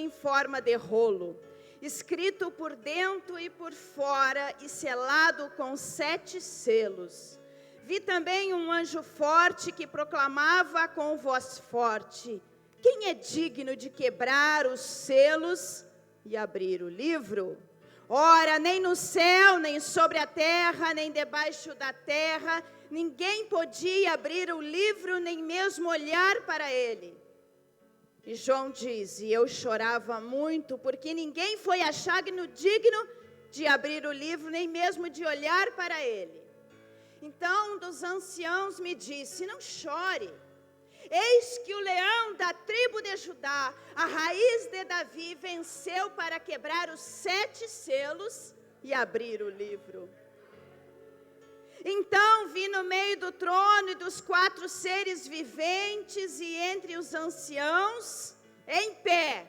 em forma de rolo, escrito por dentro e por fora e selado com 7 selos. Vi também um anjo forte que proclamava com voz forte: quem é digno de quebrar os selos e abrir o livro? Ora, nem no céu, nem sobre a terra, nem debaixo da terra, ninguém podia abrir o livro, nem mesmo olhar para ele. E João diz: e eu chorava muito, porque ninguém foi achado digno de abrir o livro, nem mesmo de olhar para ele. Então um dos anciãos me disse: não chore, eis que o leão da tribo de Judá, a raiz de Davi, venceu para quebrar os 7 selos e abrir o livro. Então vi no meio do trono e dos 4 seres viventes e entre os anciãos, em pé,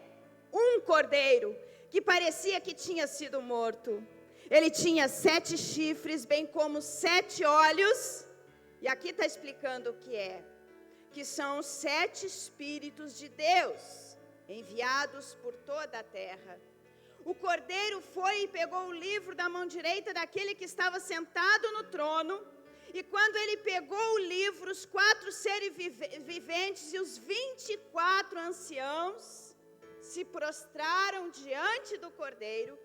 um cordeiro, que parecia que tinha sido morto. Ele tinha 7 chifres, bem como 7 olhos, e aqui está explicando o que são os 7 Espíritos de Deus, enviados por toda a terra. O cordeiro foi e pegou o livro da mão direita daquele que estava sentado no trono, e quando ele pegou o livro, os 4 seres viventes e os 24 anciãos se prostraram diante do cordeiro,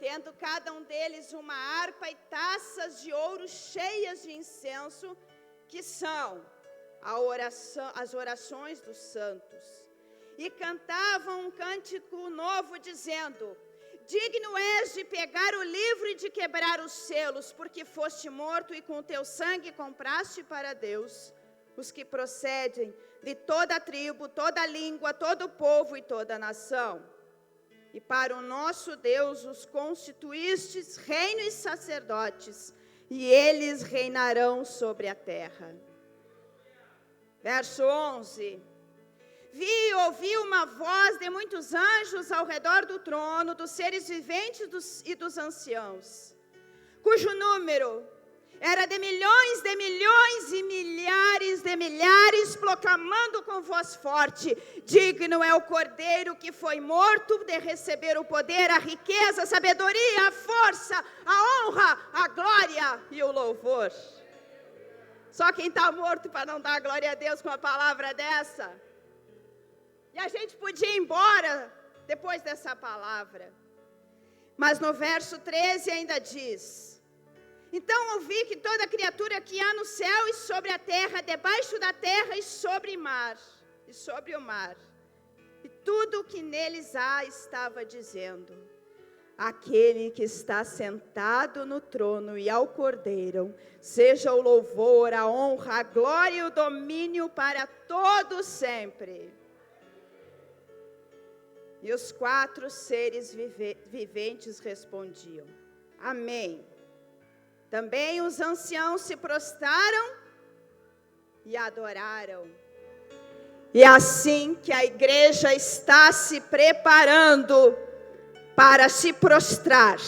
tendo cada um deles uma harpa e taças de ouro cheias de incenso, que são as orações dos santos. E cantavam um cântico novo, dizendo: digno és de pegar o livro e de quebrar os selos, porque foste morto e com teu sangue compraste para Deus os que procedem de toda a tribo, toda a língua, todo o povo e toda a nação. E para o nosso Deus os constituístes reino e sacerdotes, e eles reinarão sobre a terra. Verso 11. Vi e ouvi uma voz de muitos anjos ao redor do trono, dos seres viventes e dos anciãos, cujo número era de milhões e milhares de milhares, proclamando com voz forte: digno é o cordeiro que foi morto de receber o poder, a riqueza, a sabedoria, a força, a honra, a glória e o louvor. Só quem está morto para não dar glória a Deus com uma palavra dessa. E a gente podia ir embora depois dessa palavra. Mas no verso 13 ainda diz: então ouvi que toda criatura que há no céu e sobre a terra, debaixo da terra e sobre o mar, e tudo o que neles há, estava dizendo: aquele que está sentado no trono e ao cordeiro, seja o louvor, a honra, a glória e o domínio para todos sempre. E os 4 seres viventes respondiam: amém. Também os anciãos se prostraram e adoraram. E assim que a igreja está se preparando para se prostrar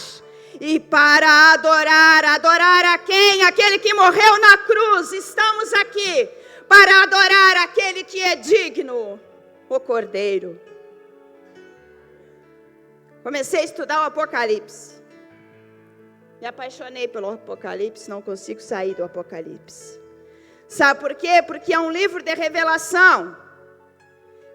e para adorar a quem? Aquele que morreu na cruz. Estamos aqui para adorar aquele que é digno, o Cordeiro. Comecei a estudar o Apocalipse. Me apaixonei pelo Apocalipse, não consigo sair do Apocalipse. Sabe por quê? Porque é um livro de revelação.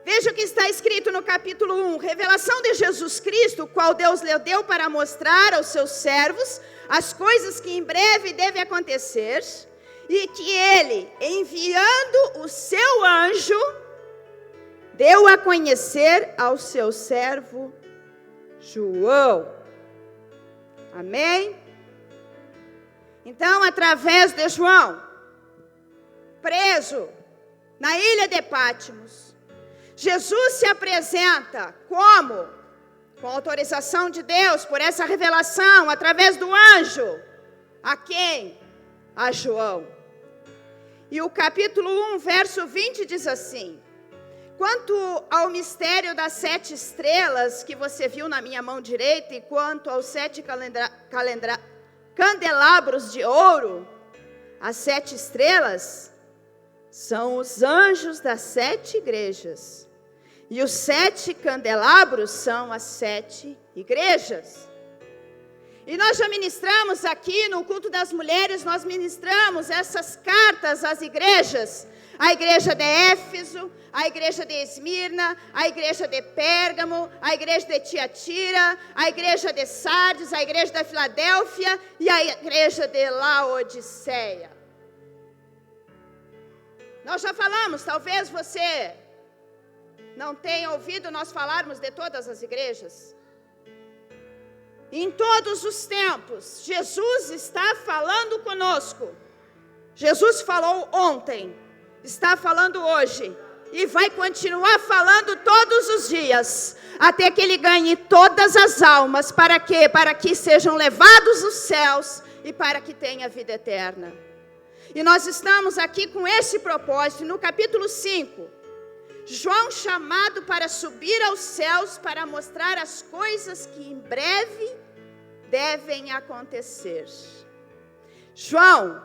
Veja o que está escrito no capítulo 1. Revelação de Jesus Cristo, o qual Deus lhe deu para mostrar aos seus servos as coisas que em breve devem acontecer, e que ele, enviando o seu anjo, deu a conhecer ao seu servo João. Amém? Então, através de João, preso na ilha de Patmos, Jesus se apresenta como? Com autorização de Deus, por essa revelação, através do anjo. A quem? A João. E o capítulo 1, verso 20 diz assim: quanto ao mistério das 7 estrelas que você viu na minha mão direita, e quanto aos 7 candelabros de ouro, as 7 estrelas são os anjos das 7 igrejas, E os 7 candelabros são as 7 igrejas. E nós já ministramos aqui no culto das mulheres, nós ministramos essas cartas às igrejas. A igreja de Éfeso, a igreja de Esmirna, a igreja de Pérgamo, a igreja de Tiatira, a igreja de Sardes, a igreja da Filadélfia e a igreja de Laodiceia. Nós já falamos, talvez você não tenha ouvido nós falarmos de todas as igrejas. Em todos os tempos, Jesus está falando conosco. Jesus falou ontem, está falando hoje e vai continuar falando todos os dias, até que Ele ganhe todas as almas. Para quê? Para que sejam levados os céus e para que tenha vida eterna. E nós estamos aqui com esse propósito. No capítulo 5, João chamado para subir aos céus para mostrar as coisas que em breve devem acontecer. João,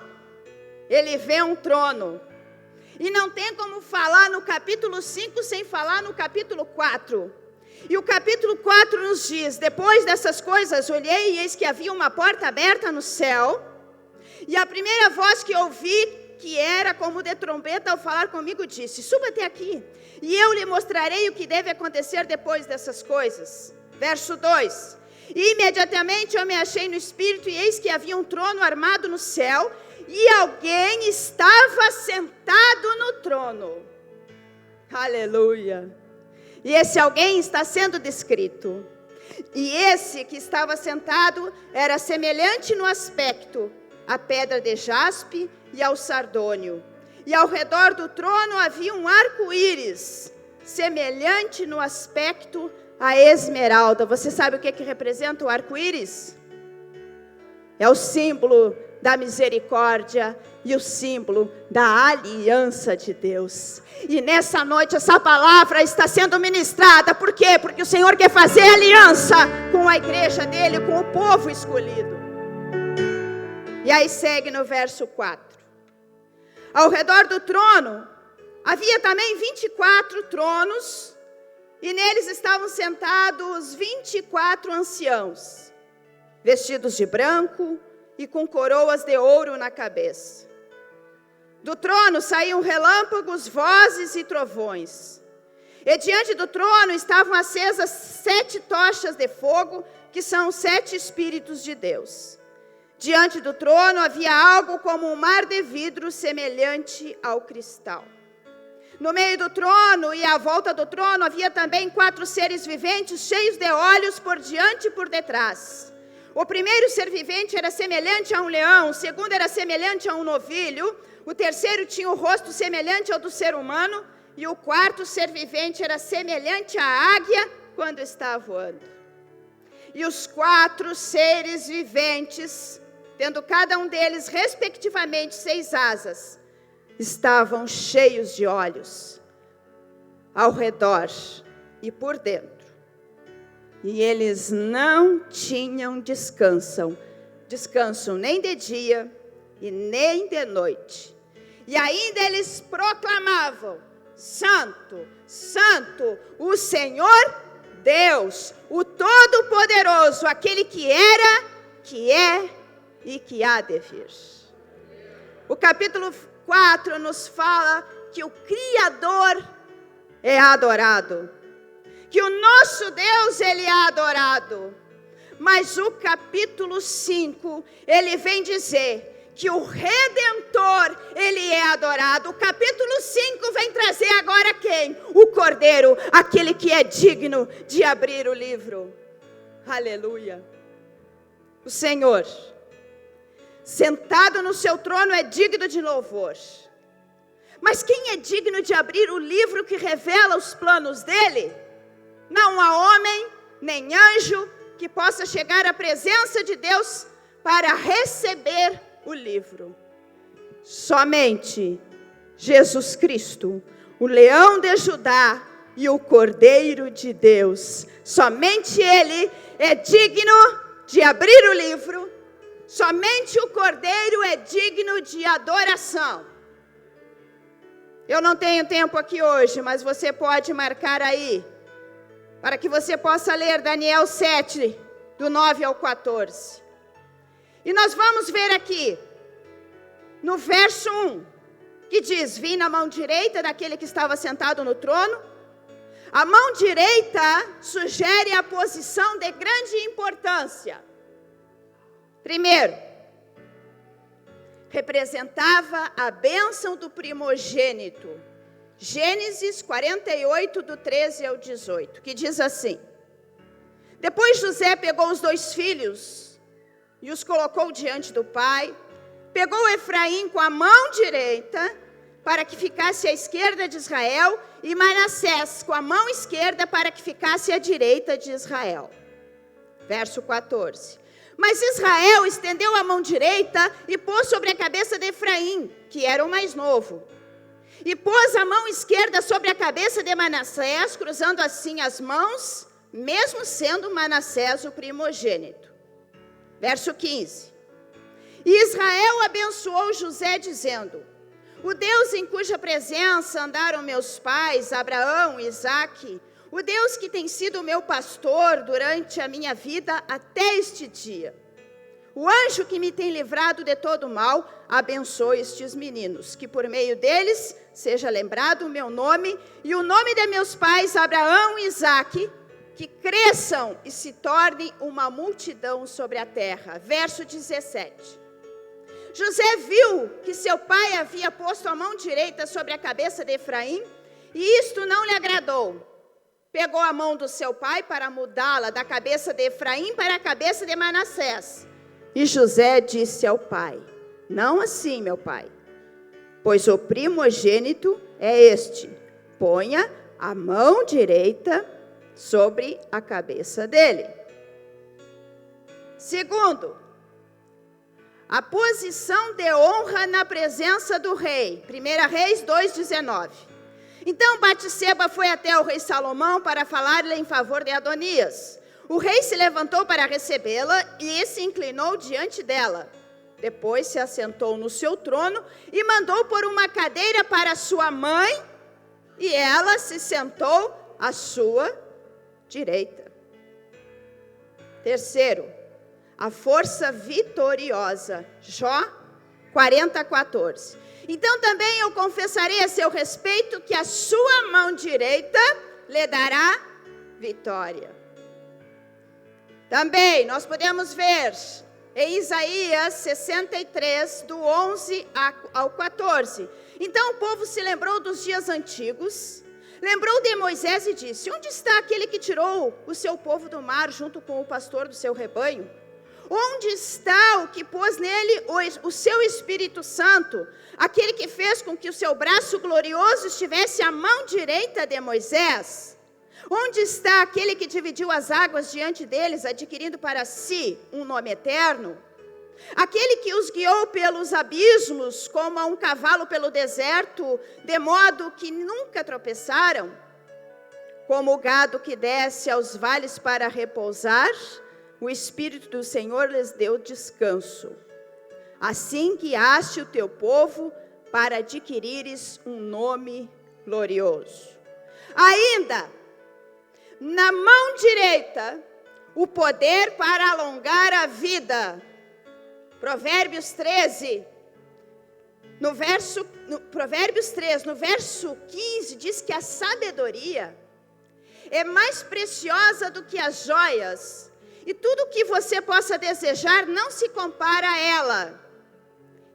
ele vê um trono. E não tem como falar no capítulo 5 sem falar no capítulo 4. E o capítulo 4 nos diz: depois dessas coisas olhei e eis que havia uma porta aberta no céu. E a primeira voz que ouvi, que era como de trombeta ao falar comigo, disse: suba até aqui, e eu lhe mostrarei o que deve acontecer depois dessas coisas. Verso 2: e imediatamente eu me achei no Espírito, e eis que havia um trono armado no céu, e alguém estava sentado no trono. Aleluia! E esse alguém está sendo descrito. E esse que estava sentado era semelhante no aspecto à pedra de jaspe e ao sardônio. E ao redor do trono havia um arco-íris, semelhante no aspecto à esmeralda. Você sabe o que representa o arco-íris? É o símbolo da misericórdia e o símbolo da aliança de Deus. E nessa noite essa palavra está sendo ministrada. Por quê? Porque o Senhor quer fazer aliança com a igreja dele, com o povo escolhido. E aí segue no verso 4. Ao redor do trono havia também 24 tronos, e neles estavam sentados 24 anciãos, vestidos de branco e com coroas de ouro na cabeça. Do trono saíam relâmpagos, vozes e trovões. E diante do trono estavam acesas 7 tochas de fogo, que são os 7 Espíritos de Deus. Diante do trono havia algo como um mar de vidro semelhante ao cristal. No meio do trono e à volta do trono havia também 4 seres viventes cheios de olhos por diante e por detrás. O primeiro ser vivente era semelhante a um leão, o segundo era semelhante a um novilho, o terceiro tinha o rosto semelhante ao do ser humano, e o quarto ser vivente era semelhante à águia quando está voando. E os 4 seres viventes, tendo cada um deles respectivamente 6 asas, estavam cheios de olhos ao redor e por dentro. E eles não tinham descanso nem de dia e nem de noite. E ainda eles proclamavam: Santo, Santo, o Senhor Deus, o Todo-Poderoso, aquele que era, que é e que há de vir. O capítulo 4 nos fala que o Criador é adorado, que o nosso Deus, ele é adorado. Mas o capítulo 5, ele vem dizer que o Redentor, ele é adorado. O capítulo 5 vem trazer agora quem? O Cordeiro, aquele que é digno de abrir o livro. Aleluia. O Senhor, sentado no seu trono, é digno de louvor. Mas quem é digno de abrir o livro que revela os planos dele? Não há homem, nem anjo, que possa chegar à presença de Deus para receber o livro. Somente Jesus Cristo, o leão de Judá e o Cordeiro de Deus. Somente Ele é digno de abrir o livro. Somente o Cordeiro é digno de adoração. Eu não tenho tempo aqui hoje, mas você pode marcar aí, para que você possa ler Daniel 7, do 9 ao 14. E nós vamos ver aqui, no verso 1, que diz: vim na mão direita daquele que estava sentado no trono. A mão direita sugere a posição de grande importância. Primeiro, representava a bênção do primogênito. Gênesis 48, do 13 ao 18, que diz assim: depois José pegou os 2 filhos e os colocou diante do pai. Pegou Efraim com a mão direita, para que ficasse à esquerda de Israel, e Manassés com a mão esquerda, para que ficasse à direita de Israel. Verso 14. Mas Israel estendeu a mão direita e pôs sobre a cabeça de Efraim, que era o mais novo. E pôs a mão esquerda sobre a cabeça de Manassés, cruzando assim as mãos, mesmo sendo Manassés o primogênito. Verso 15. E Israel abençoou José, dizendo: o Deus em cuja presença andaram meus pais, Abraão e Isaque, o Deus que tem sido meu pastor durante a minha vida até este dia, o anjo que me tem livrado de todo mal, abençoe estes meninos, que por meio deles seja lembrado o meu nome e o nome de meus pais, Abraão e Isaque, que cresçam e se tornem uma multidão sobre a terra. Verso 17. José viu que seu pai havia posto a mão direita sobre a cabeça de Efraim, e isto não lhe agradou. Pegou a mão do seu pai para mudá-la da cabeça de Efraim para a cabeça de Manassés. E José disse ao pai: não assim, meu pai, pois o primogênito é este. Ponha a mão direita sobre a cabeça dele. Segundo, a posição de honra na presença do rei. 1 Reis 2,19. Então Batseba foi até o rei Salomão para falar-lhe em favor de Adonias. O rei se levantou para recebê-la e se inclinou diante dela. Depois se assentou no seu trono e mandou pôr uma cadeira para sua mãe, e ela se sentou à sua direita. Terceiro, a força vitoriosa. Jó 40:14. Então também eu confessarei a seu respeito que a sua mão direita lhe dará vitória. Também nós podemos ver em Isaías 63, do 11 ao 14. Então o povo se lembrou dos dias antigos, lembrou de Moisés e disse: onde está aquele que tirou o seu povo do mar junto com o pastor do seu rebanho? Onde está o que pôs nele o seu Espírito Santo, aquele que fez com que o seu braço glorioso estivesse à mão direita de Moisés? Onde está aquele que dividiu as águas diante deles, adquirindo para si um nome eterno? Aquele que os guiou pelos abismos, como a um cavalo pelo deserto, de modo que nunca tropeçaram? Como o gado que desce aos vales para repousar, o Espírito do Senhor lhes deu descanso. Assim guiaste o teu povo para adquirires um nome glorioso. Ainda, na mão direita, o poder para alongar a vida. Provérbios 13, Provérbios 3, no verso 15, diz que a sabedoria é mais preciosa do que as joias, e tudo que você possa desejar não se compara a ela.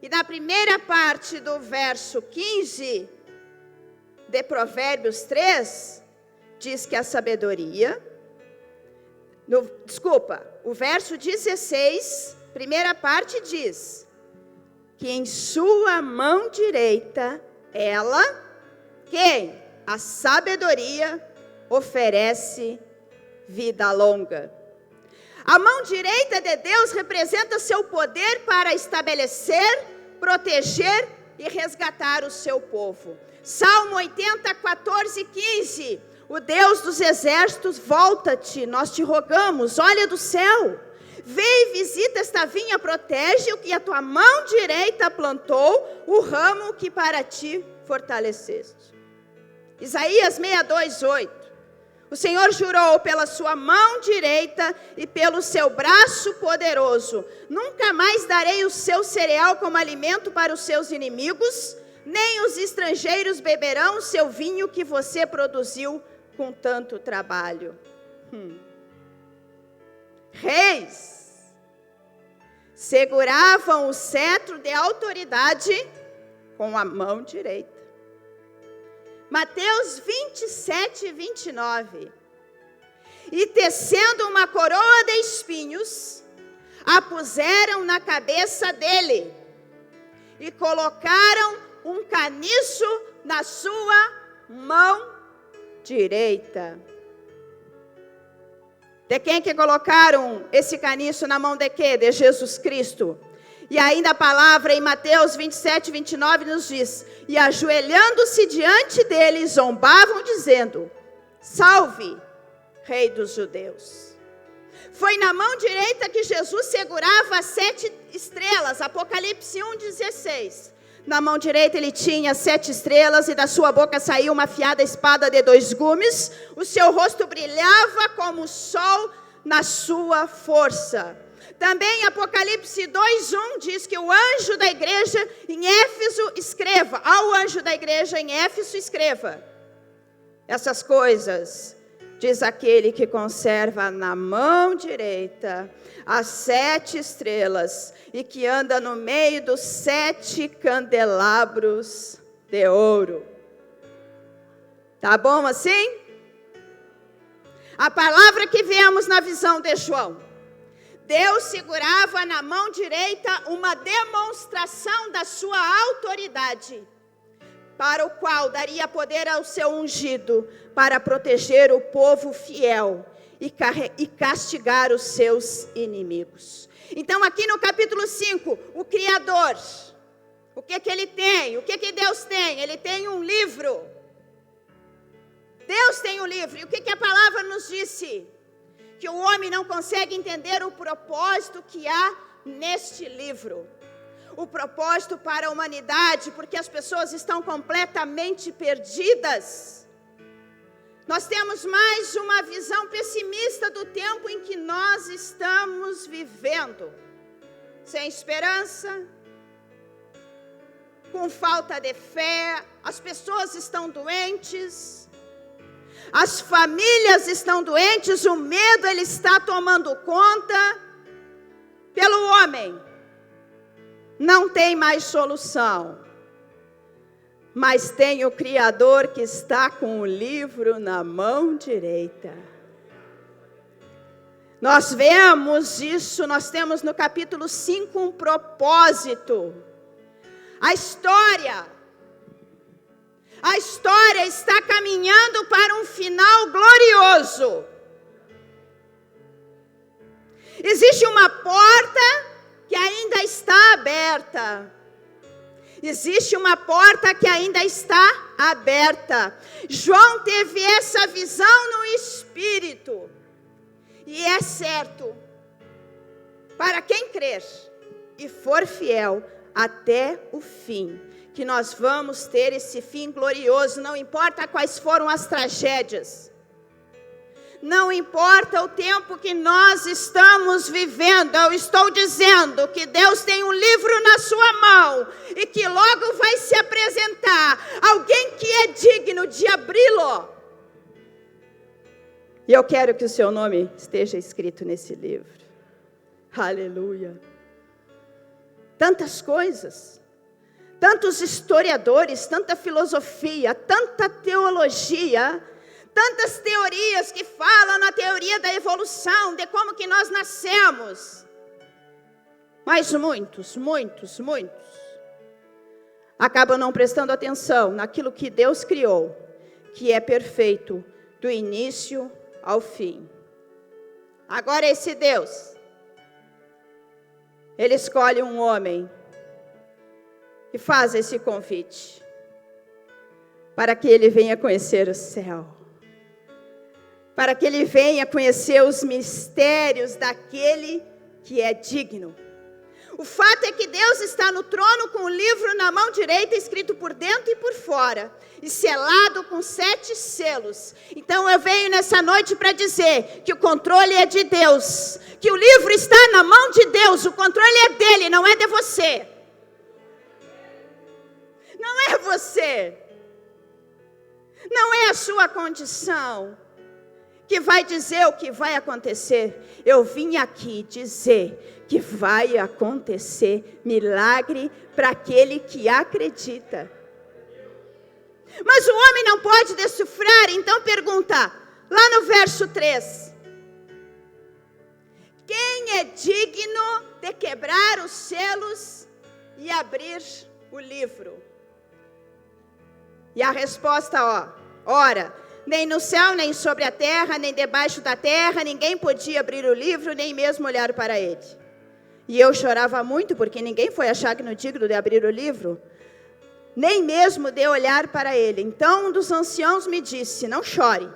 E na primeira parte do verso 15 de Provérbios 3, diz que a sabedoria, o verso 16, primeira parte diz que em sua mão direita, ela, quem? A sabedoria oferece vida longa. A mão direita de Deus representa seu poder para estabelecer, proteger e resgatar o seu povo. Salmo 80, 14 e 15. O Deus dos exércitos, volta-te, nós te rogamos, olha do céu. Vê e visita esta vinha, protege o que a tua mão direita plantou, o ramo que para ti fortaleceste. Isaías 62, 8. O Senhor jurou pela sua mão direita e pelo seu braço poderoso: nunca mais darei o seu cereal como alimento para os seus inimigos, nem os estrangeiros beberão o seu vinho que você produziu com tanto trabalho. Reis seguravam o cetro de autoridade com a mão direita. Mateus 27, 29. E tecendo uma coroa de espinhos, a puseram na cabeça dele e colocaram um caniço na sua mão direita. De quem que colocaram esse caniço na mão de quê? De Jesus Cristo. E ainda a palavra em Mateus 27, 29 nos diz: e ajoelhando-se diante dele, zombavam dizendo: salve, Rei dos Judeus. Foi na mão direita que Jesus segurava as 7 estrelas, Apocalipse 1,16. Na mão direita ele tinha 7 estrelas e da sua boca saiu uma afiada espada de 2 gumes. O seu rosto brilhava como o sol na sua força. Também Apocalipse 2:1 diz que o anjo da igreja em Éfeso escreva, ao anjo da igreja em Éfeso escreva: essas coisas diz aquele que conserva na mão direita as 7 estrelas e que anda no meio dos 7 candelabros de ouro. Tá bom assim? A palavra que vemos na visão de João: Deus segurava na mão direita uma demonstração da sua autoridade, para o qual daria poder ao seu ungido, para proteger o povo fiel e castigar os seus inimigos. Então aqui no capítulo 5, o Criador, o que ele tem? O que Deus tem? Ele tem um livro. Deus tem um livro. E o que a palavra nos disse? Que o homem não consegue entender o propósito que há neste livro. O propósito para a humanidade, porque as pessoas estão completamente perdidas. Nós temos mais uma visão pessimista do tempo em que nós estamos vivendo. Sem esperança, com falta de fé, as pessoas estão doentes. As famílias estão doentes, o medo ele está tomando conta. Pelo homem, não tem mais solução. Mas tem o Criador que está com o livro na mão direita. Nós vemos isso, nós temos no capítulo 5 um propósito. A história está caminhando para um final glorioso. Existe uma porta que ainda está aberta. Existe uma porta que ainda está aberta. João teve essa visão no Espírito. E é certo, para quem crer e for fiel até o fim, que nós vamos ter esse fim glorioso, não importa quais foram as tragédias, não importa o tempo que nós estamos vivendo, eu estou dizendo que Deus tem um livro na sua mão, e que logo vai se apresentar alguém que é digno de abri-lo, e eu quero que o seu nome esteja escrito nesse livro. Aleluia. Tantas coisas, tantos historiadores, tanta filosofia, tanta teologia, tantas teorias que falam na teoria da evolução, de como que nós nascemos. Mas muitos acabam não prestando atenção naquilo que Deus criou, que é perfeito do início ao fim. Agora esse Deus, Ele escolhe um homem e faz esse convite para que ele venha conhecer o céu, para que ele venha conhecer os mistérios daquele que é digno. O fato é que Deus está no trono com o livro na mão direita, escrito por dentro e por fora, e selado com 7 selos. Então eu venho nessa noite para dizer que o controle é de Deus, que o livro está na mão de Deus, o controle é dele, não é de você. Não é você. Não é a sua condição que vai dizer o que vai acontecer. Eu vim aqui dizer que vai acontecer milagre para aquele que acredita. Mas o homem não pode decifrar, então pergunta, lá no verso 3. Quem é digno de quebrar os selos e abrir o livro? E a resposta, ora, nem no céu, nem sobre a terra, nem debaixo da terra, ninguém podia abrir o livro, nem mesmo olhar para ele. E eu chorava muito, porque ninguém foi achado digno de abrir o livro, nem mesmo de olhar para ele. Então um dos anciãos me disse, não chore.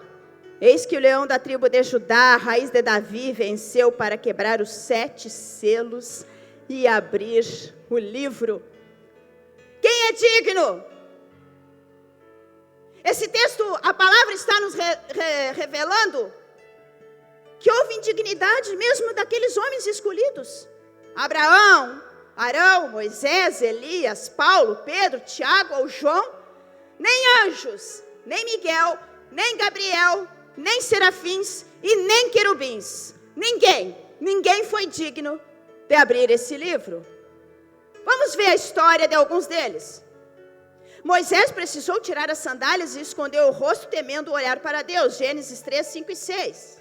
Eis que o leão da tribo de Judá, a raiz de Davi, venceu para quebrar os 7 selos e abrir o livro. Quem é digno? Esse texto, a palavra está nos revelando que houve indignidade mesmo daqueles homens escolhidos. Abraão, Arão, Moisés, Elias, Paulo, Pedro, Tiago ou João, nem anjos, nem Miguel, nem Gabriel, nem serafins e nem querubins. Ninguém foi digno de abrir esse livro. Vamos ver a história de alguns deles. Moisés precisou tirar as sandálias e escondeu o rosto, temendo olhar para Deus. Gênesis 3, 5 e 6.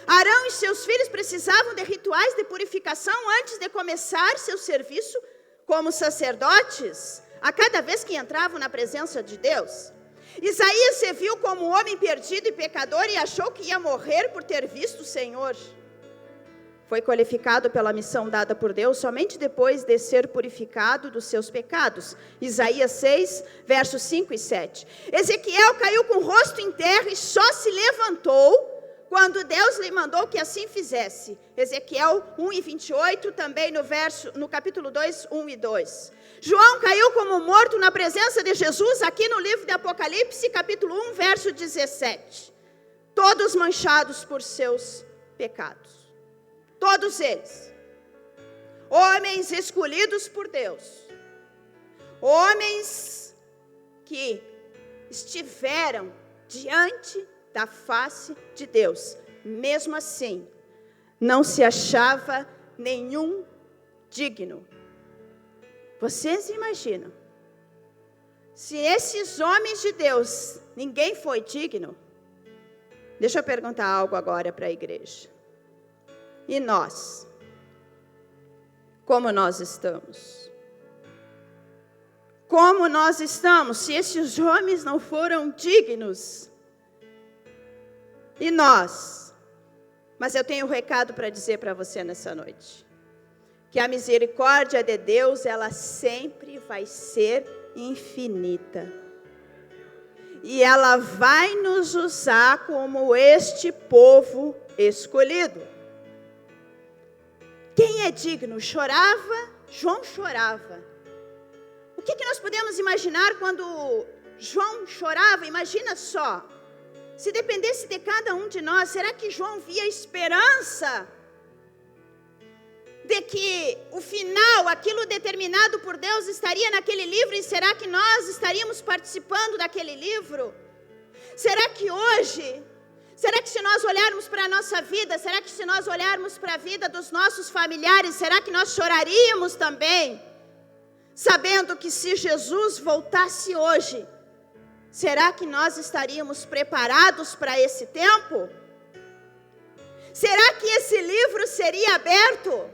Arão e seus filhos precisavam de rituais de purificação antes de começar seu serviço como sacerdotes, a cada vez que entravam na presença de Deus. Isaías se viu como um homem perdido e pecador e achou que ia morrer por ter visto o Senhor. Foi qualificado pela missão dada por Deus somente depois de ser purificado dos seus pecados. Isaías 6, versos 5 e 7. Ezequiel caiu com o rosto em terra e só se levantou quando Deus lhe mandou que assim fizesse. Ezequiel 1 e 28, também no capítulo 2, 1 e 2. João caiu como morto na presença de Jesus, aqui no livro de Apocalipse, capítulo 1, verso 17. Todos manchados por seus pecados. Todos eles, homens escolhidos por Deus, homens que estiveram diante da face de Deus, mesmo assim, não se achava nenhum digno. Vocês imaginam, se esses homens de Deus, ninguém foi digno? Deixa eu perguntar algo agora para a igreja. E nós? Como nós estamos? Como nós estamos, se esses homens não foram dignos? E nós? Mas eu tenho um recado para dizer para você nessa noite. Que a misericórdia de Deus, ela sempre vai ser infinita. E ela vai nos usar como este povo escolhido. Quem é digno? João chorava. O que nós podemos imaginar quando João chorava? Imagina só, se dependesse de cada um de nós, será que João via esperança de que o final, aquilo determinado por Deus, estaria naquele livro? E será que nós estaríamos participando daquele livro? Será que hoje... Será que se nós olharmos para a nossa vida, será que se nós olharmos para a vida dos nossos familiares, será que nós choraríamos também? Sabendo que se Jesus voltasse hoje, será que nós estaríamos preparados para esse tempo? Será que esse livro seria aberto?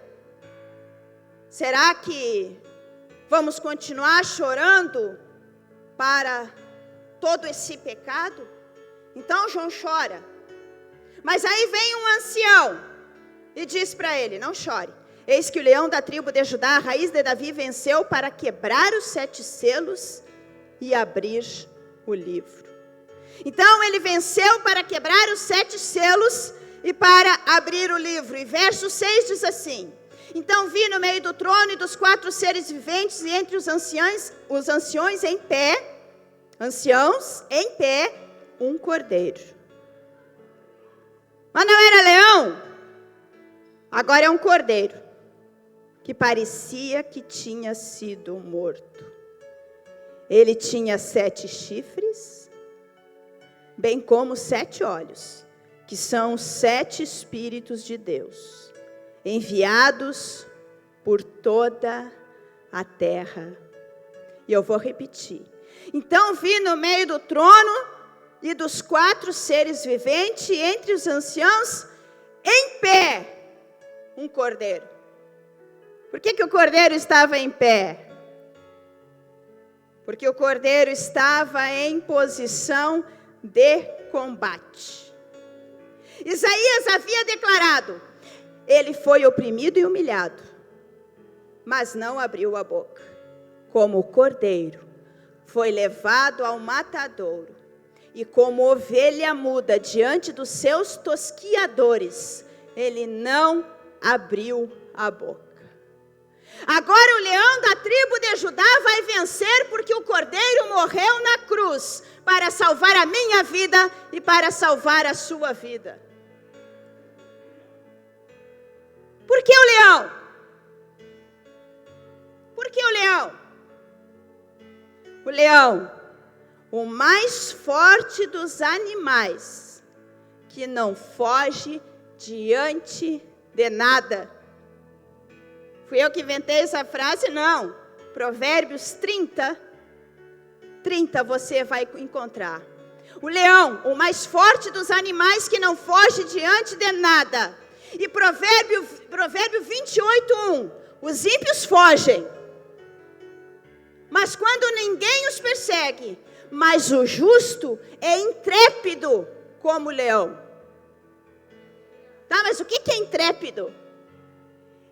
Será que vamos continuar chorando para todo esse pecado? Então João chora. Mas aí vem um ancião e diz para ele, não chore. Eis que o leão da tribo de Judá, a raiz de Davi, venceu para quebrar os 7 selos e abrir o livro. Então ele venceu para quebrar os 7 selos e para abrir o livro. E verso 6 diz assim: então vi no meio do trono e dos 4 seres viventes, e entre os anciões em pé, um cordeiro. Mas não era leão, agora é um cordeiro, que parecia que tinha sido morto. Ele tinha 7 chifres, bem como 7 olhos, que são os 7 Espíritos de Deus, enviados por toda a terra. E eu vou repetir. Então vi no meio do trono e dos 4 seres viventes, e entre os anciãos, em pé, um cordeiro. Por que o cordeiro estava em pé? Porque o cordeiro estava em posição de combate. Isaías havia declarado: ele foi oprimido e humilhado, mas não abriu a boca. Como o cordeiro foi levado ao matadouro, e como ovelha muda diante dos seus tosquiadores, ele não abriu a boca. Agora o leão da tribo de Judá vai vencer, porque o cordeiro morreu na cruz para salvar a minha vida e para salvar a sua vida. Por que o leão? Por que o leão? O leão, o mais forte dos animais, que não foge diante de nada. Fui eu que inventei essa frase? Não. Provérbios 30 você vai encontrar. O leão, o mais forte dos animais, que não foge diante de nada. E Provérbio 28:1, os ímpios fogem, mas quando ninguém os persegue, mas o justo é intrépido como o leão. Tá, mas o que é intrépido?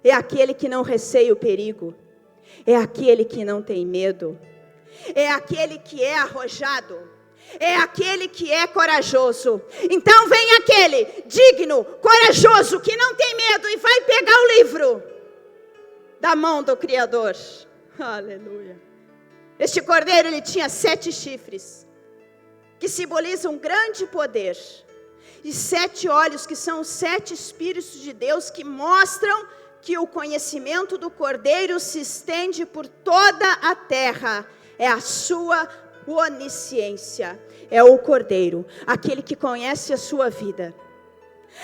É aquele que não receia o perigo, é aquele que não tem medo, é aquele que é arrojado, é aquele que é corajoso. Então vem aquele digno, corajoso, que não tem medo e vai pegar o livro da mão do Criador. Aleluia. Este cordeiro, ele tinha 7 chifres, que simbolizam grande poder, e 7 olhos, que são os 7 Espíritos de Deus, que mostram que o conhecimento do cordeiro se estende por toda a terra. É a sua onisciência. É o cordeiro, aquele que conhece a sua vida,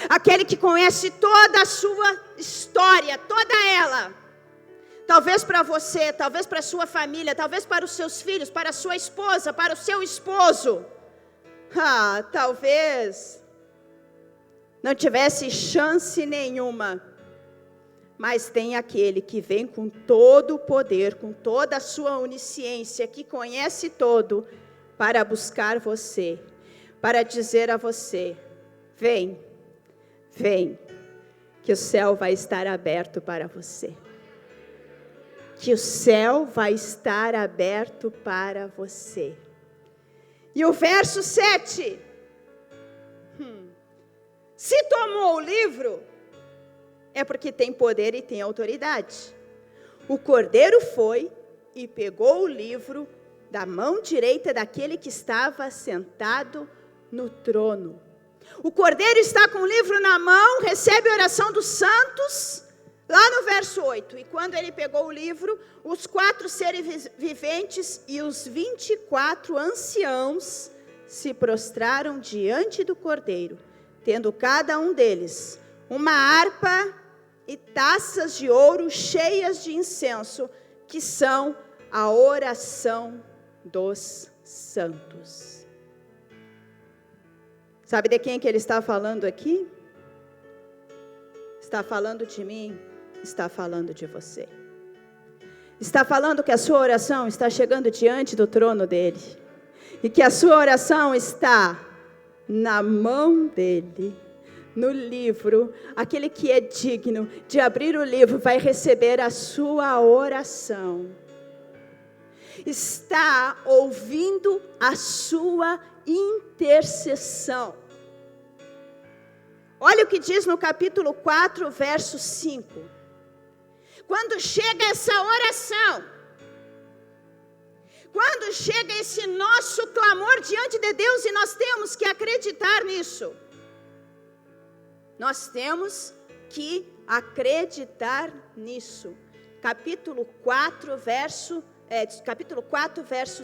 aquele que conhece toda a sua história, toda ela. Talvez para você, talvez para a sua família, talvez para os seus filhos, para a sua esposa, para o seu esposo. Talvez não tivesse chance nenhuma. Mas tem aquele que vem com todo o poder, com toda a sua onisciência, que conhece todo, para buscar você, para dizer a você: vem, que o céu vai estar aberto para você. Que o céu vai estar aberto para você. E o verso 7. Se tomou o livro, é porque tem poder e tem autoridade. O cordeiro foi e pegou o livro da mão direita daquele que estava sentado no trono. O cordeiro está com o livro na mão, recebe a oração dos santos, lá no verso 8. E quando ele pegou o livro, os 4 seres viventes e os 24 anciãos se prostraram diante do cordeiro, tendo cada um deles uma harpa e taças de ouro cheias de incenso, que são a oração dos santos. Sabe de quem que ele está falando aqui? Está falando de mim, está falando de você. Está falando que a sua oração está chegando diante do trono dele, e que a sua oração está na mão dele, no livro. Aquele que é digno de abrir o livro vai receber a sua oração. Está ouvindo a sua intercessão. Olha o que diz no capítulo 4, verso 5. Quando chega essa oração, quando chega esse nosso clamor diante de Deus, e nós temos que acreditar nisso. Nós temos que acreditar nisso. Capítulo 4, verso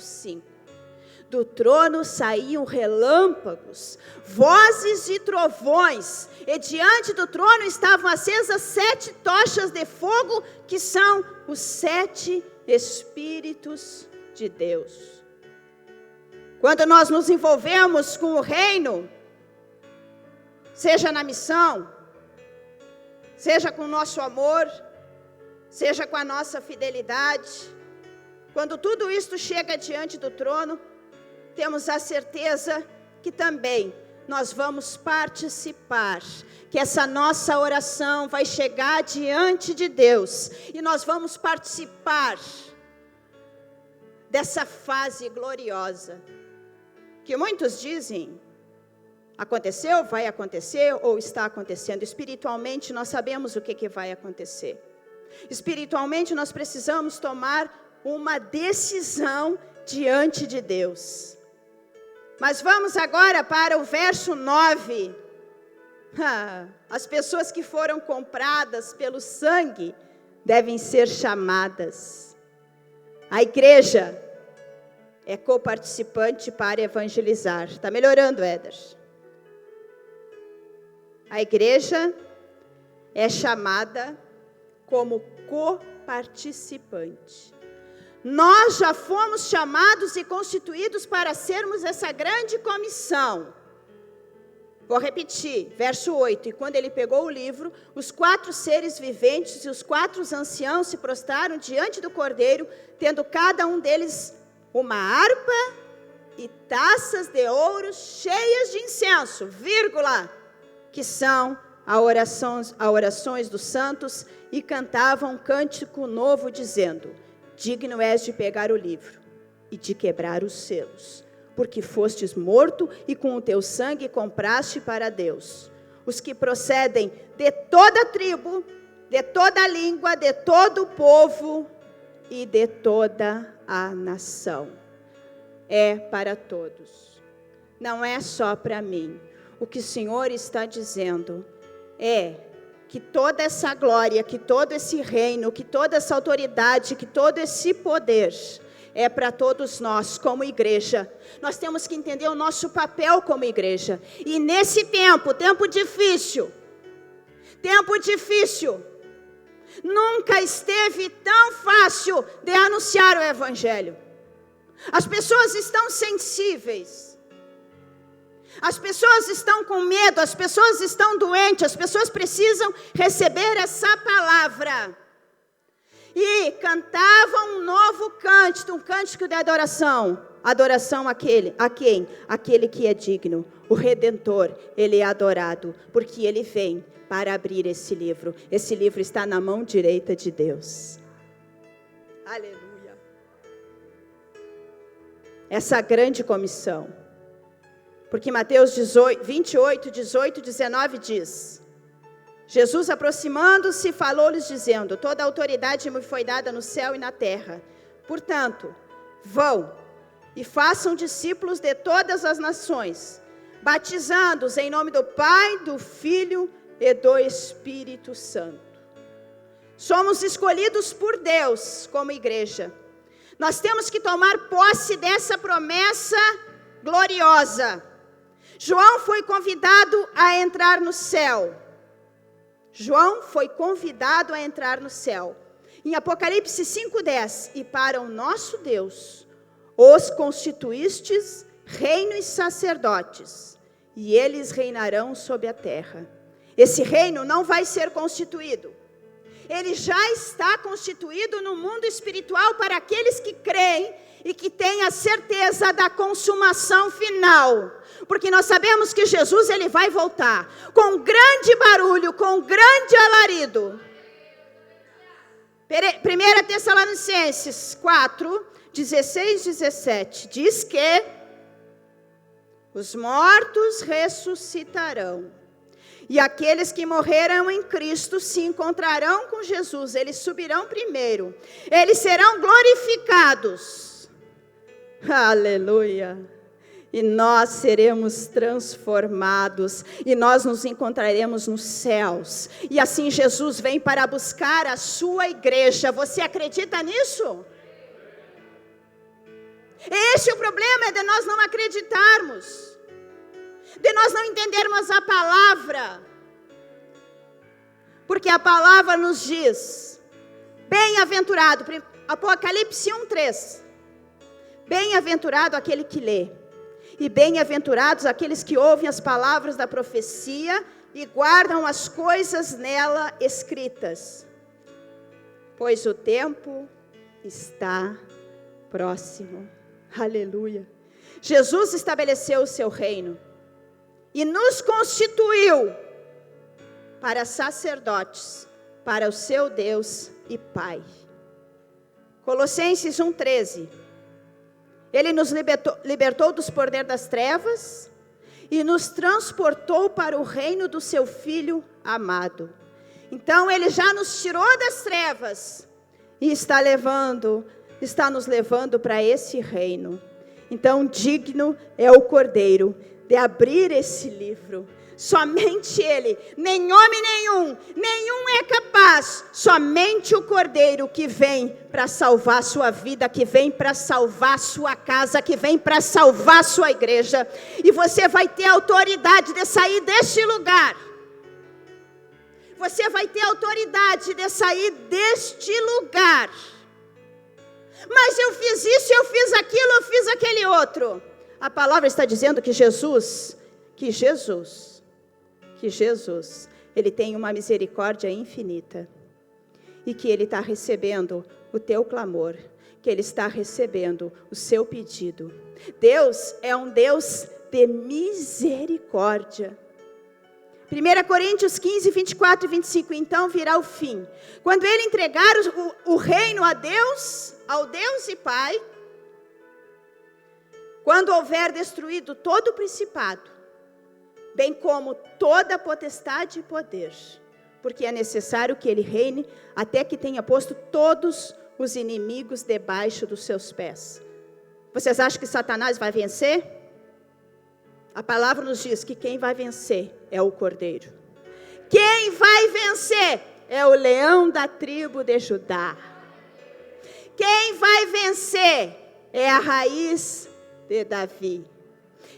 5. Do trono saíam relâmpagos, vozes e trovões, e diante do trono estavam acesas 7 tochas de fogo, que são os 7 Espíritos de Deus. Quando nós nos envolvemos com o reino, seja na missão, seja com o nosso amor, seja com a nossa fidelidade, quando tudo isto chega diante do trono, temos a certeza que também nós vamos participar, que essa nossa oração vai chegar diante de Deus, e nós vamos participar dessa fase gloriosa, que muitos dizem, aconteceu, vai acontecer, ou está acontecendo. Espiritualmente nós sabemos o que vai acontecer. Espiritualmente nós precisamos tomar uma decisão diante de Deus. Mas vamos agora para o verso 9. As pessoas que foram compradas pelo sangue devem ser chamadas. A igreja é coparticipante para evangelizar. Está melhorando, Éder? A igreja é chamada como coparticipante. Nós já fomos chamados e constituídos para sermos essa grande comissão. Vou repetir, verso 8. E quando ele pegou o livro, os 4 seres viventes e os 4 anciãos se prostraram diante do Cordeiro, tendo cada um deles uma harpa e taças de ouro cheias de incenso, que são orações dos santos, e cantavam um cântico novo, dizendo: digno és de pegar o livro e de quebrar os selos, porque fostes morto e com o teu sangue compraste para Deus os que procedem de toda tribo, de toda língua, de todo o povo e de toda a nação. É para todos, não é só para mim. O que o Senhor está dizendo é que toda essa glória, que todo esse reino, que toda essa autoridade, que todo esse poder é para todos nós como igreja. Nós temos que entender o nosso papel como igreja. E nesse tempo difícil, nunca esteve tão fácil de anunciar o evangelho. As pessoas estão sensíveis. As pessoas estão com medo, as pessoas estão doentes, as pessoas precisam receber essa palavra. E cantavam um novo cântico, um cântico de adoração. Adoração a quem? Aquele que é digno, o Redentor, ele é adorado, porque ele vem para abrir esse livro. Esse livro está na mão direita de Deus. Aleluia. Essa grande comissão. Porque Mateus 28, 18, 19 diz: Jesus, aproximando-se, falou-lhes dizendo: toda a autoridade me foi dada no céu e na terra. Portanto, vão e façam discípulos de todas as nações, batizando-os em nome do Pai, do Filho e do Espírito Santo. Somos escolhidos por Deus como igreja. Nós temos que tomar posse dessa promessa gloriosa. João foi convidado a entrar no céu. João foi convidado a entrar no céu. Em Apocalipse 5:10, e para o nosso Deus os constituístes reino e sacerdotes, e eles reinarão sobre a terra. Esse reino não vai ser constituído. Ele já está constituído no mundo espiritual para aqueles que creem e que têm a certeza da consumação final. Porque nós sabemos que Jesus ele vai voltar com grande barulho, com grande alarido. 1 Tessalonicenses 4, 16, 17 diz que os mortos ressuscitarão E aqueles que morreram em Cristo se encontrarão com Jesus. Eles subirão primeiro. Eles serão glorificados. Aleluia. E nós seremos transformados. E nós nos encontraremos nos céus. E assim Jesus vem para buscar a sua igreja. Você acredita nisso? Esse é o problema de nós não acreditarmos. De nós não entendermos a palavra. Porque a palavra nos diz, bem-aventurado, Apocalipse 1:3. Bem-aventurado aquele que lê. E bem-aventurados aqueles que ouvem as palavras da profecia e guardam as coisas nela escritas. Pois o tempo está próximo. Aleluia. Jesus estabeleceu o seu reino. E nos constituiu para sacerdotes, para o seu Deus e Pai. Colossenses 1:13. Ele nos libertou dos poderes das trevas e nos transportou para o reino do seu Filho amado. Então ele já nos tirou das trevas e está nos levando para esse reino. Então digno é o Cordeiro de abrir esse livro. Somente Ele, nem homem nenhum é capaz. Somente o Cordeiro que vem para salvar a sua vida, que vem para salvar a sua casa, que vem para salvar a sua igreja. E você vai ter autoridade de sair deste lugar. Você vai ter autoridade de sair deste lugar. Mas eu fiz isso, eu fiz aquilo, eu fiz aquele outro. A palavra está dizendo que Jesus, Ele tem uma misericórdia infinita. E que Ele está recebendo o teu clamor, que Ele está recebendo o seu pedido. Deus é um Deus de misericórdia. 1 Coríntios 15, 24 e 25, então virá o fim. Quando Ele entregar o reino a Deus, ao Deus e Pai, quando houver destruído todo o principado, bem como toda a potestade e poder, porque é necessário que Ele reine até que tenha posto todos os inimigos debaixo dos seus pés. Vocês acham que Satanás vai vencer? A palavra nos diz que quem vai vencer é o Cordeiro. Quem vai vencer é o leão da tribo de Judá. Quem vai vencer é a raiz de Davi.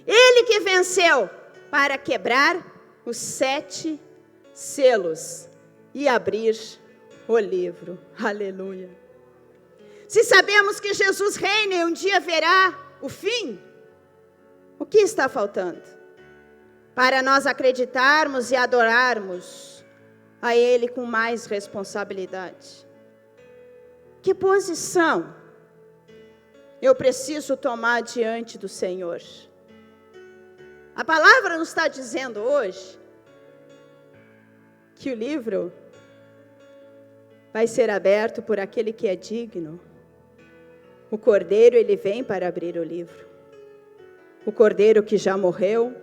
Ele que venceu para quebrar os 7 selos e abrir o livro. Aleluia. Se sabemos que Jesus reina e um dia verá o fim, o que está faltando? Para nós acreditarmos e adorarmos a Ele com mais responsabilidade. Que posição eu preciso tomar diante do Senhor? A palavra nos está dizendo hoje que o livro vai ser aberto por aquele que é digno. O Cordeiro, ele vem para abrir o livro. O Cordeiro que já morreu,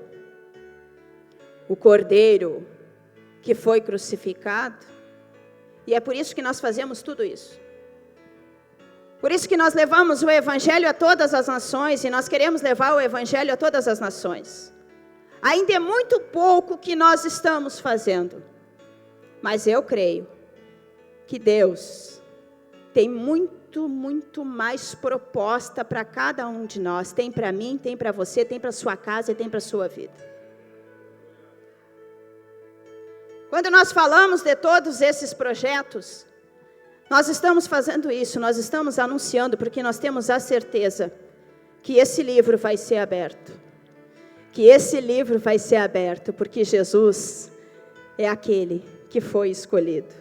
o Cordeiro que foi crucificado. E é por isso que nós fazemos tudo isso. Por isso que nós levamos o Evangelho a todas as nações, e nós queremos levar o Evangelho a todas as nações. Ainda é muito pouco que nós estamos fazendo, mas eu creio que Deus tem muito mais proposta para cada um de nós. Tem para mim, tem para você, tem para sua casa e tem para a sua vida. Quando nós falamos de todos esses projetos, nós estamos fazendo isso, nós estamos anunciando, porque nós temos a certeza que esse livro vai ser aberto. Que esse livro vai ser aberto, porque Jesus é aquele que foi escolhido.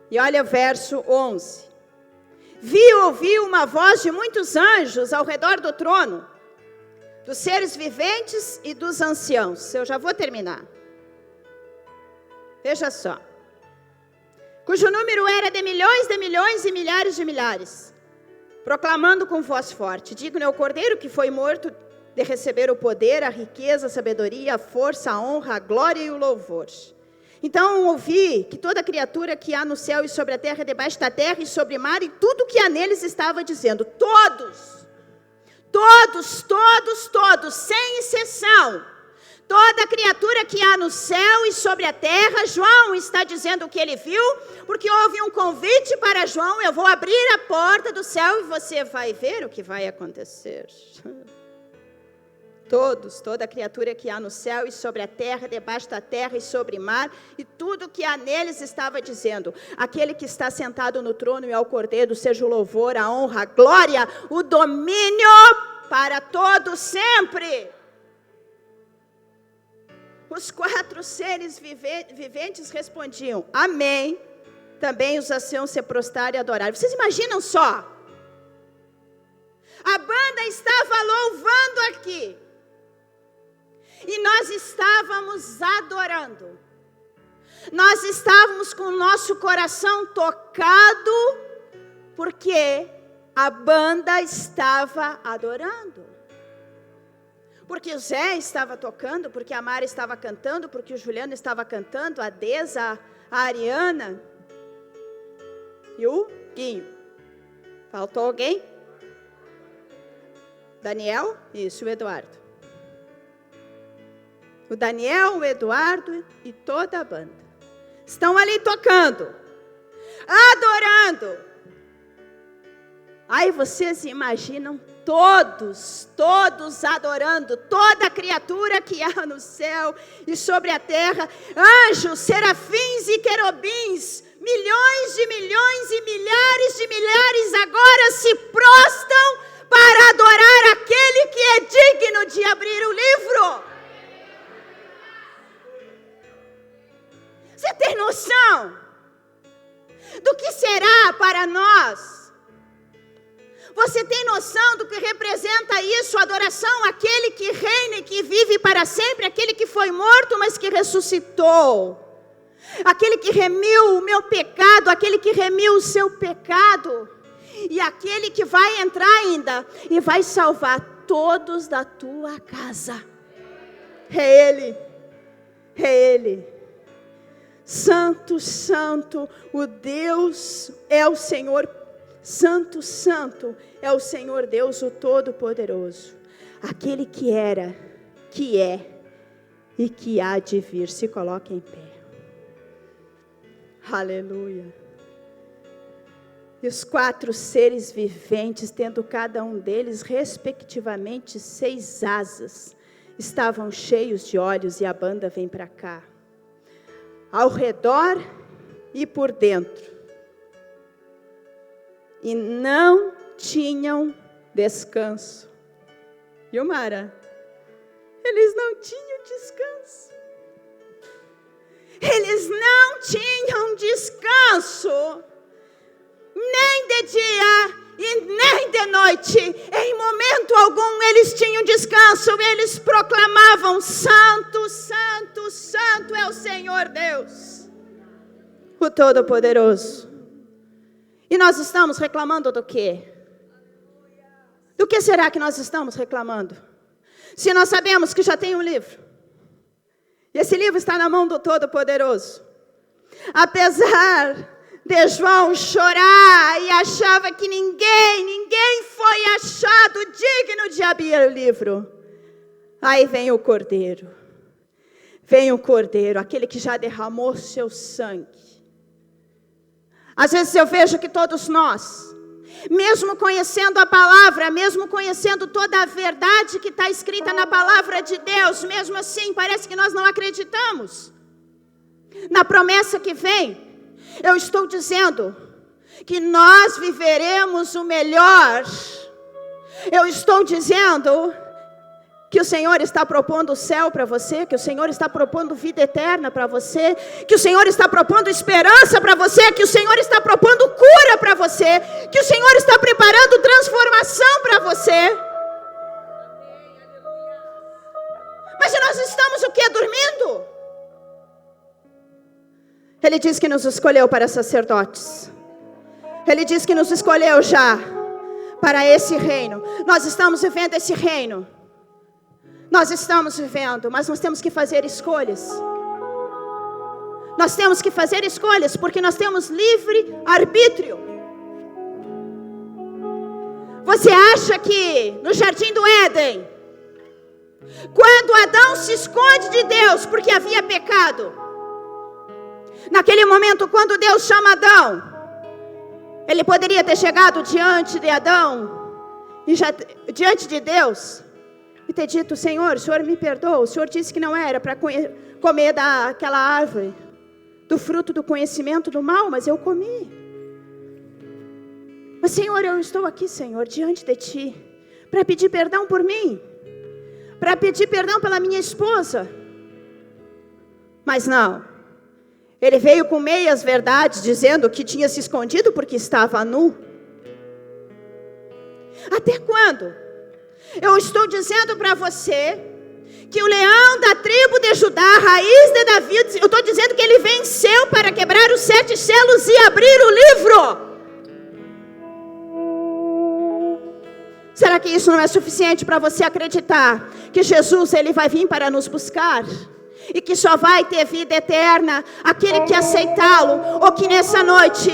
E olha o verso 11. Ouvi uma voz de muitos anjos ao redor do trono, dos seres viventes e dos anciãos. Eu já vou terminar. Veja só. Cujo número era de milhões e milhares de milhares, proclamando com voz forte: digno é o Cordeiro que foi morto de receber o poder, a riqueza, a sabedoria, a força, a honra, a glória e o louvor. Então ouvi que toda criatura que há no céu e sobre a terra, debaixo da terra e sobre o mar, e tudo que há neles estava dizendo, todos, sem exceção, toda criatura que há no céu e sobre a terra, João está dizendo o que ele viu, porque houve um convite para João, eu vou abrir a porta do céu e você vai ver o que vai acontecer. Toda criatura que há no céu e sobre a terra, debaixo da terra e sobre o mar, e tudo que há neles estava dizendo, aquele que está sentado no trono e ao Cordeiro, seja o louvor, a honra, a glória, o domínio para todo sempre. Os 4 seres viventes respondiam, amém. Também os anciãos se prostraram e adoraram. Vocês imaginam só? A banda estava louvando aqui. E nós estávamos adorando. Nós estávamos com o nosso coração tocado, porque a banda estava adorando. Porque o Zé estava tocando, porque a Mara estava cantando, porque o Juliano estava cantando, a Deza, a Ariana e o Guinho. Faltou alguém? Daniel? Isso, o Eduardo. O Daniel, o Eduardo e toda a banda estão ali tocando, adorando. Aí vocês imaginam todos adorando, toda criatura que há no céu e sobre a terra, anjos, serafins e querubins, milhões e milhares de milhares agora se prostam para adorar aquele que é digno de abrir o livro. Você tem noção do que será para nós? Você tem noção do que representa isso, a adoração, aquele que reina e que vive para sempre, aquele que foi morto, mas que ressuscitou, aquele que remiu o meu pecado, aquele que remiu o seu pecado, e aquele que vai entrar ainda e vai salvar todos da tua casa. É Ele, é Ele. Santo, santo, o Deus é o Senhor. Santo, santo é o Senhor Deus, o Todo-Poderoso. Aquele que era, que é e que há de vir. Se coloque em pé. Aleluia. E os 4 seres viventes, tendo cada um deles, respectivamente, 6 asas, estavam cheios de olhos, e a banda vem para cá. Ao redor e por dentro, e não tinham descanso. E o Mara? Eles não tinham descanso. Eles não tinham descanso, nem de dia e nem de noite. Em momento algum eles tinham descanso. Eles proclamavam: santo, santo, santo é o Senhor Deus, o Todo-Poderoso. E nós estamos reclamando do quê? Do que será que nós estamos reclamando? Se nós sabemos que já tem um livro, e esse livro está na mão do Todo-Poderoso. Apesar de João chorar e achava que ninguém foi achado digno de abrir o livro, aí vem o Cordeiro. Vem o Cordeiro, aquele que já derramou seu sangue. Às vezes eu vejo que todos nós, mesmo conhecendo a palavra, mesmo conhecendo toda a verdade que está escrita na palavra de Deus, mesmo assim parece que nós não acreditamos na promessa que vem. Eu estou dizendo que nós viveremos o melhor. Eu estou dizendo que o Senhor está propondo o céu para você, que o Senhor está propondo vida eterna para você, que o Senhor está propondo esperança para você, que o Senhor está propondo cura para você, que o Senhor está preparando transformação para você. Mas se nós estamos o quê? Dormindo? Ele diz que nos escolheu para sacerdotes. Ele diz que nos escolheu já para esse reino. Nós estamos vivendo esse reino. nós estamos vivendo, mas nós temos que fazer escolhas. Nós temos que fazer escolhas, porque nós temos livre arbítrio. Você acha que no jardim do Éden, quando Adão se esconde de Deus porque havia pecado, naquele momento quando Deus chama Adão, ele poderia ter chegado diante de Adão, diante de Deus, e ter dito: Senhor, o Senhor me perdoa, o Senhor disse que não era para comer daquela árvore, do fruto do conhecimento do mal, mas eu comi. Mas Senhor, eu estou aqui, Senhor, diante de Ti, para pedir perdão por mim, para pedir perdão pela minha esposa. Mas não, ele veio com meias verdades, dizendo que tinha se escondido porque estava nu. Até quando? Eu estou dizendo para você que o leão da tribo de Judá, a raiz de Davi, eu estou dizendo que ele venceu para quebrar os 7 selos e abrir o livro. Será que isso não é suficiente para você acreditar que Jesus, ele vai vir para nos buscar? E que só vai ter vida eterna aquele que aceitá-lo, ou que nessa noite